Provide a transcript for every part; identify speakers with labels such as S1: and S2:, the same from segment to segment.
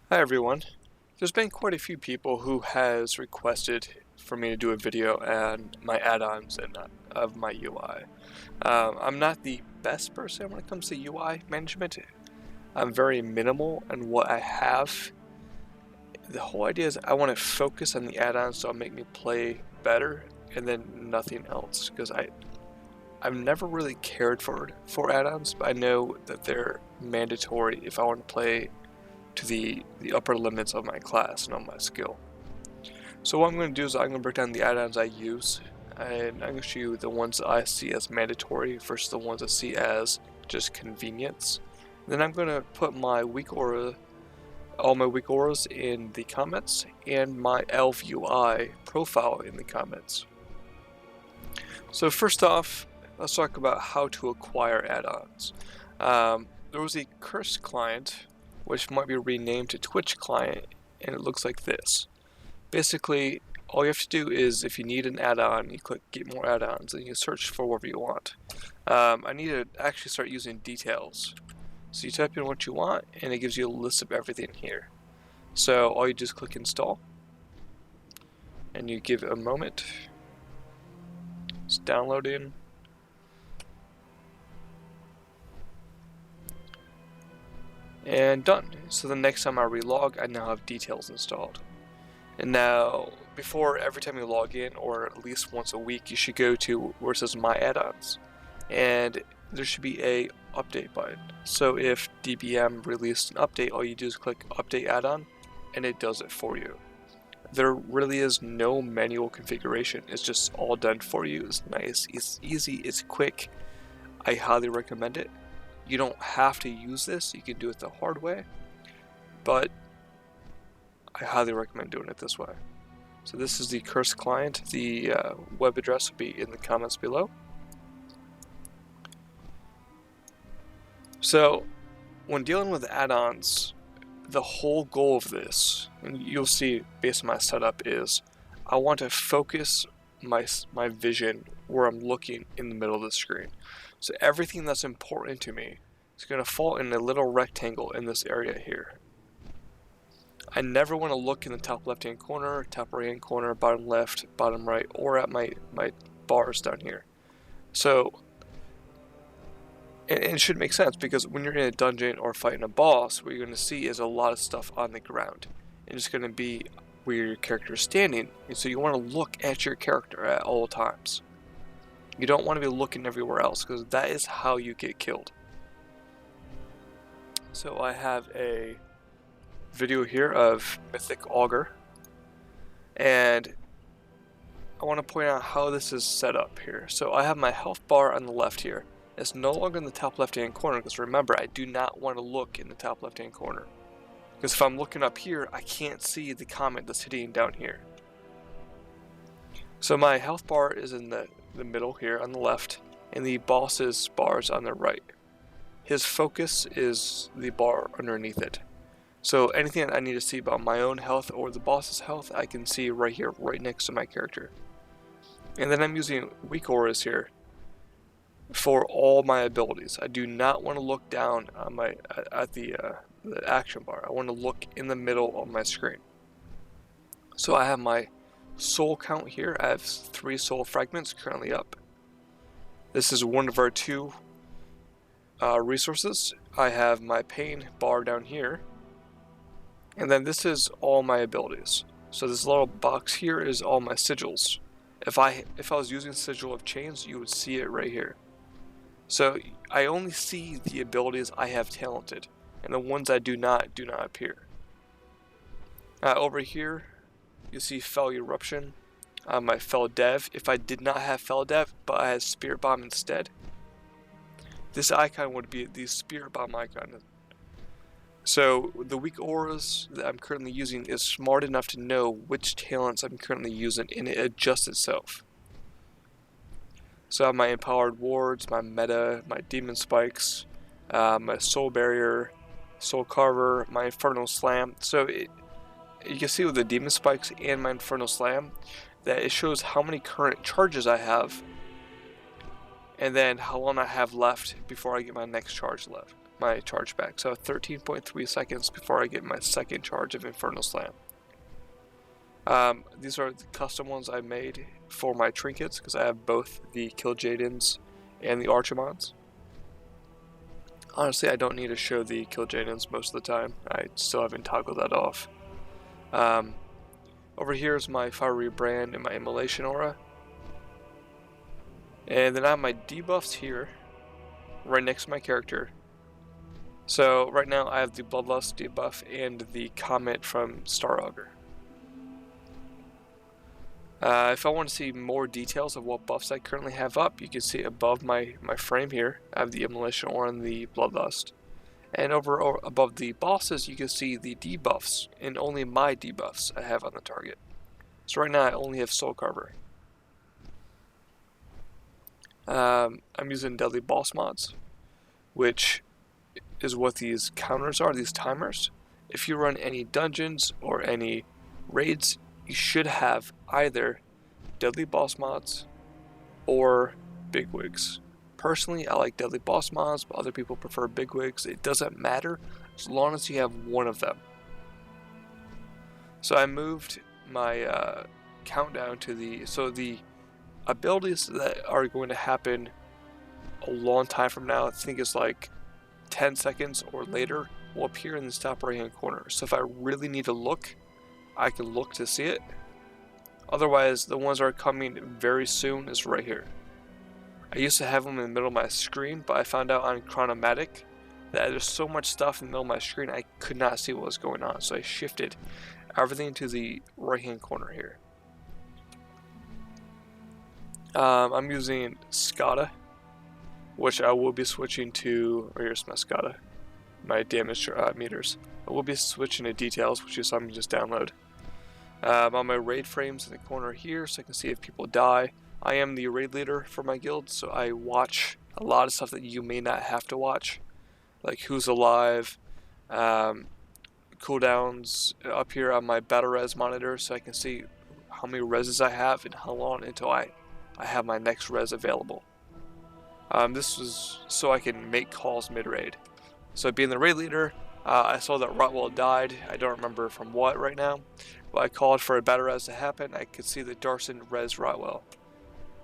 S1: Hi everyone. There's been quite a few people who has requested for me to do a video on my add-ons and of my UI. I'm not the best person when it comes to UI management. I'm very minimal in what I have. The whole idea is I want to focus on the add-ons so it'll make me play better and then nothing else, because I've never really cared for add-ons, but I know that they're mandatory if I want to play to the upper limits of my class and on my skill. So what I'm going to do is I'm going to break down the add-ons I use, and I'm going to show you the ones that I see as mandatory versus the ones I see as just convenience. Then I'm going to put my all my WeakAuras in the comments, and my ElvUI profile in the comments. So first off, let's talk about how to acquire add-ons. There was a Curse client, which might be renamed to Twitch client, and it looks like this. Basically, all you have to do is, if you need an add-on, you click get more add-ons and you search for whatever you want. I need to actually start using details. So you type in what you want and it gives you a list of everything here. So all you do is click install and you give it a moment. It's downloading. And done. So the next time I relog, I now have details installed. And now, before every time you log in, or at least once a week, you should go to where it says My Add-ons, and there should be a update button. So if DBM released an update, all you do is click Update Add-on, and it does it for you. There really is no manual configuration. It's just all done for you. It's nice, it's easy, it's quick. I highly recommend it. You don't have to use this, you can do it the hard way, but I highly recommend doing it this way. So this is the Curse client. The web address will be in the comments below. So when dealing with add-ons, the whole goal of this, and you'll see based on my setup, is I want to focus my vision where I'm looking in the middle of the screen. So everything that's important to me is going to fall in a little rectangle in this area here. I never want to look in the top left hand corner, top right hand corner, bottom left, bottom right, or at my bars down here. So, and it should make sense, because when you're in a dungeon or fighting a boss, what you're going to see is a lot of stuff on the ground. And it's going to be where your character is standing, and so you want to look at your character at all times. You don't want to be looking everywhere else, because that is how you get killed. So I have a video here of Mythic Augur, and I want to point out how this is set up here. So I have my health bar on the left here. It's no longer in the top left hand corner, because remember, I do not want to look in the top left hand corner, because if I'm looking up here, I can't see the comment that's hitting down here. So my health bar is in the middle here on the left, and the boss's bar is on the right. His focus is the bar underneath it. So anything I need to see about my own health or the boss's health, I can see right here, right next to my character. And then I'm using WeakAuras here for all my abilities. I do not want to look down on at the action bar. I want to look in the middle of my screen. So I have my soul count here. I have 3 soul fragments currently up. This is one of our 2 resources. I have my pain bar down here. And then this is all my abilities. So this little box here is all my sigils. If I was using Sigil of Chains, you would see it right here. So I only see the abilities I have talented, and the ones I do not appear. Over here, you see Fell Eruption. My Fell Dev. If I did not have Fell Dev, but I had Spirit Bomb instead, this icon would be the Spirit Bomb icon. So the WeakAuras that I'm currently using is smart enough to know which talents I'm currently using, and it adjusts itself. So I have my Empowered Wards, my Meta, my Demon Spikes, my Soul Barrier, Soul Carver, my Infernal Slam. So you can see with the Demon Spikes and my Infernal Slam that it shows how many current charges I have, and then how long I have left before I get my next charge left. my charge back. So 13.3 seconds before I get my second charge of Infernal Slam. These are the custom ones I made for my trinkets because I have both the Kil'jaedins and the Archimons. Honestly, I don't need to show the Kil'jaedins most of the time. I still haven't toggled that off. Over here is my Fiery Brand and my Immolation Aura. And then I have my debuffs here, right next to my character. So right now I have the Bloodlust debuff and the comment from Staraugur. If I want to see more details of what buffs I currently have up, you can see above my frame here, I have the Immolation Aura and the Bloodlust. And over or above the bosses, you can see the debuffs, and only my debuffs I have on the target. So right now I only have Soul Carver. I'm using Deadly Boss mods, which is what these counters are, these timers. If you run any dungeons or any raids, you should have either Deadly Boss mods or big wigs. Personally, I like Deadly Boss mods, but other people prefer big wigs. It doesn't matter as long as you have one of them. So I moved my countdown to the abilities that are going to happen a long time from now, I think it's like 10 seconds or later, will appear in the top right hand corner. So if I really need to look, I can look to see it. Otherwise, the ones that are coming very soon is right here. I used to have them in the middle of my screen, but I found out on Chronomatic that there's so much stuff in the middle of my screen I could not see what was going on. So I shifted everything to the right hand corner here. I'm using Skara, which I will be switching to, or here's my Skara, my damage meters. I will be switching to details, which is something you just download. On my raid frames in the corner here, so I can see if people die. I am the raid leader for my guild, so I watch a lot of stuff that you may not have to watch, like who's alive, cooldowns up here on my battle res monitor, so I can see how many reses I have and how long until I have my next res available. This was so I can make calls mid-raid. So being the raid leader, I saw that Rotwell died. I don't remember from what right now, but I called for a battle res to happen. I could see that Garrison res Rotwell.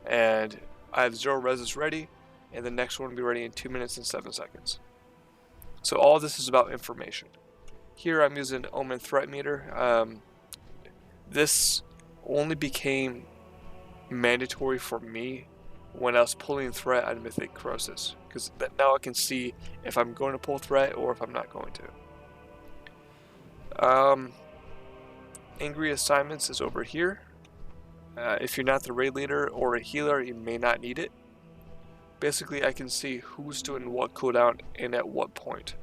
S1: And I have 0 reses ready, and the next one will be ready in 2 minutes and 7 seconds. So all this is about information. Here I'm using Omen Threat Meter. This only became mandatory for me when I was pulling threat on Mythic Key, because now I can see if I'm going to pull threat or if I'm not going to. Angry Assignments is over here. If you're not the raid leader or a healer, you may not need it. Basically, I can see who's doing what cooldown and at what point.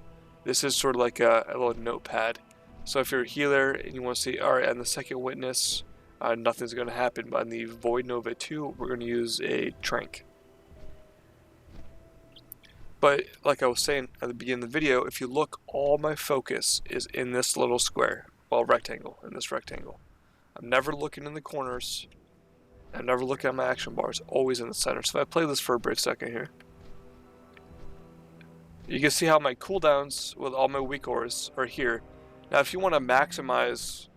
S1: This is sort of like a little notepad. So if you're a healer and you want to see, alright, on the second witness, nothing's going to happen, but on the Void Nova 2, we're going to use a Trank. But like I was saying at the beginning of the video, if you look, all my focus is in this little square, well, rectangle, in this rectangle. I'm never looking in the corners. I'm never looking at my action bars, always in the center. So if I play this for a brief second here, you can see how my cooldowns with all my WeakAuras are here. Now if you want to maximize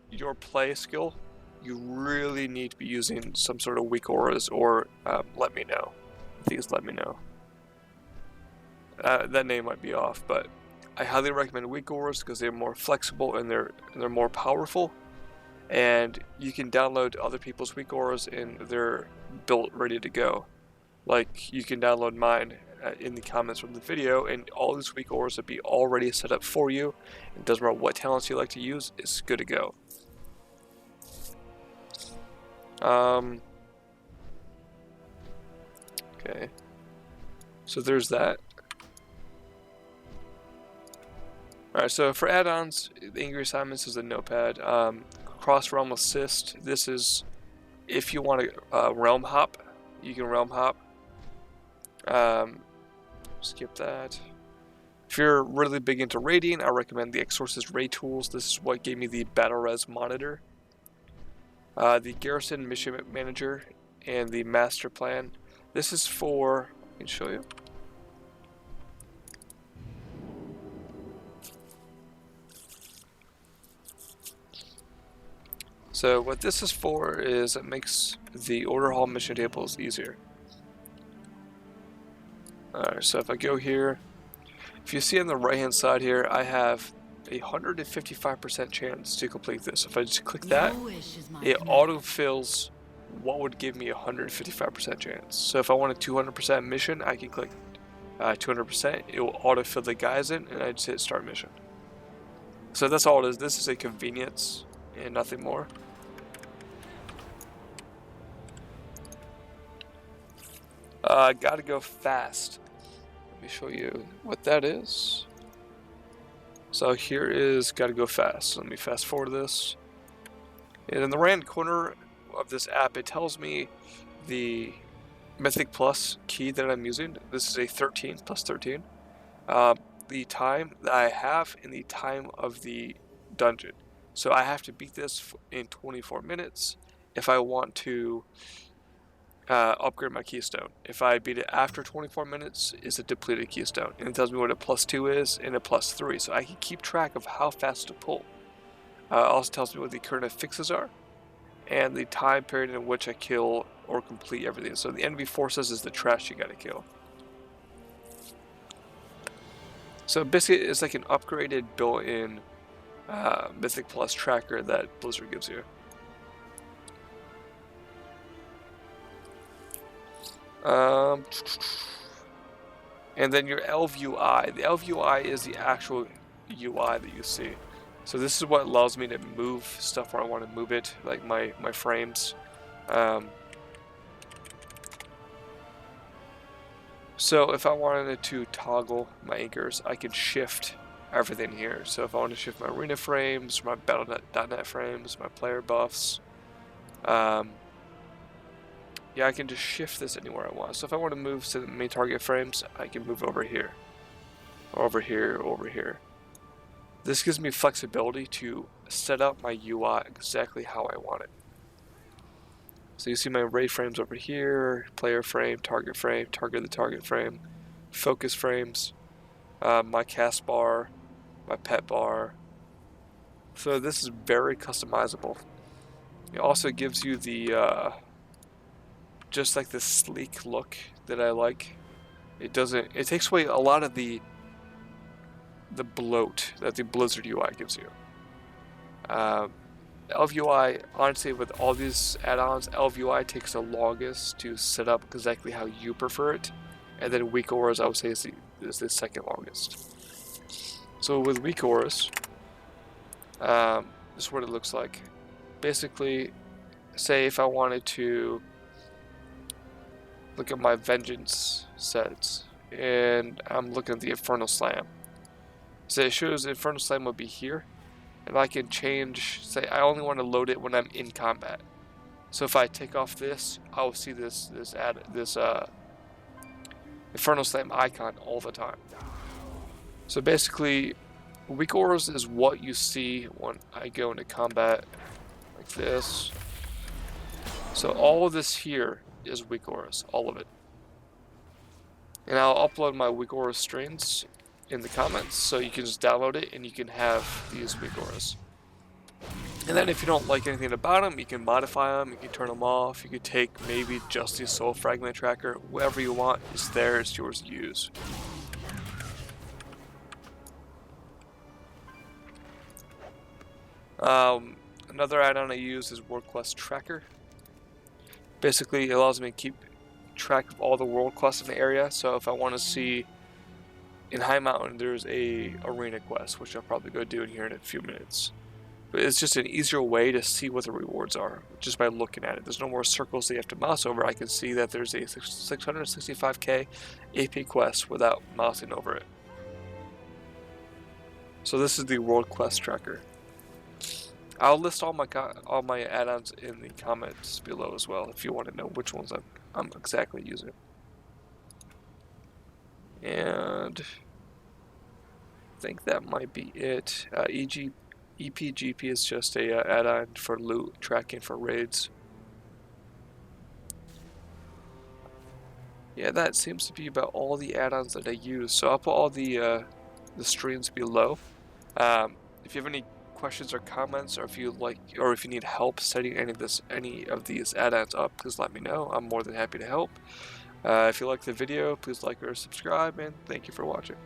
S1: your play skill, you really need to be using some sort of WeakAuras or Let Me Know. I think it's Let Me Know. That name might be off, but I highly recommend WeakAuras because they're more flexible and they're more powerful. And you can download other people's WeakAuras and they're built ready to go. Like you can download mine in the comments from the video, and all these WeakAuras will be already set up for you. It doesn't matter what talents you like to use, it's good to go. Okay, so there's that. Alright, so for add-ons, the Angry Assignments is a notepad. Cross-Realm Assist, this is if you want to realm hop, you can realm hop. Skip that. If you're really big into raiding, I recommend the Exorsus Raid Tools. This is what gave me the Battle Res monitor. The Garrison Mission Manager and the MasterPlan. This is for, I can show you. So what this is for is it makes the order hall mission tables easier. Alright, so if I go here, if you see on the right hand side here, I have a 155% chance to complete this. If I just click that, it autofills what would give me a 155% chance. So if I want a 200% mission, I can click 200%. It will autofill the guys in, and I just hit start mission. So that's all it is. This is a convenience and nothing more. GottaGoFast. Let me show you what that is. So here is GottaGoFast. Let me fast forward this. And in the right hand corner of this app, it tells me the Mythic Plus key that I'm using. This is a 13 plus 13. The time that I have in the time of the dungeon. So I have to beat this in 24 minutes if I want to upgrade my keystone. If I beat it after 24 minutes, it's a depleted keystone. And it tells me what a +2 is and a +3. So I can keep track of how fast to pull. It also tells me what the current fixes are and the time period in which I kill or complete everything. So the enemy forces is the trash you gotta kill. So basically it's like an upgraded built-in Mythic Plus tracker that Blizzard gives you. And then your ElvUI. The ElvUI is the actual UI that you see. So this is what allows me to move stuff where I want to move it, like my frames. So if I wanted to toggle my anchors, I can shift everything here. So if I want to shift my arena frames, my Battle.net frames, my player buffs, yeah, I can just shift this anywhere I want. So if I want to move to the main target frames, I can move over here, over here, over here. This gives me flexibility to set up my UI exactly how I want it. So you see my raid frames over here, player frame, target the target frame, focus frames, my cast bar, my pet bar. So this is very customizable. It also gives you the just like this sleek look that I like. It takes away a lot of the bloat that the Blizzard UI gives you. ElvUI, honestly, with all these add-ons, ElvUI takes the longest to set up exactly how you prefer it, and then WeakAuras, I would say, is the second longest. So with WeakAuras, this is what it looks like. Basically, say if I wanted to look at my Vengeance sets, and I'm looking at the Infernal Slam. So it shows the Infernal Slam would be here, and I can change, say I only want to load it when I'm in combat. So if I take off this, I will see this Infernal Slam icon all the time. So basically, WeakAuras is what you see when I go into combat, like this. So all of this here is WeakAuras, all of it. And I'll upload my WeakAuras strings in the comments, so you can just download it and you can have these WeakAuras. And then if you don't like anything about them, you can modify them, you can turn them off, you can take maybe just the Soul Fragment Tracker, whatever you want is there, it's yours to use. Another add-on I use is WorldQuest Tracker. Basically, it allows me to keep track of all the world quests in the area. So if I want to see in High Mountain, there's a arena quest, which I'll probably go do in here in a few minutes. But it's just an easier way to see what the rewards are, just by looking at it. There's no more circles that you have to mouse over. I can see that there's a 665k AP quest without mousing over it. So this is the WorldQuest Tracker. I'll list all my add-ons in the comments below as well if you want to know which ones I'm exactly using. And I think that might be it. EPGP is just a add-on for loot tracking for raids. Yeah, that seems to be about all the add-ons that I use. So I'll put all the streams below. If you have any questions or comments, or if you need help setting any of these add-ons up, please let me know. I'm more than happy to help. If you like the video, please like or subscribe, and thank you for watching.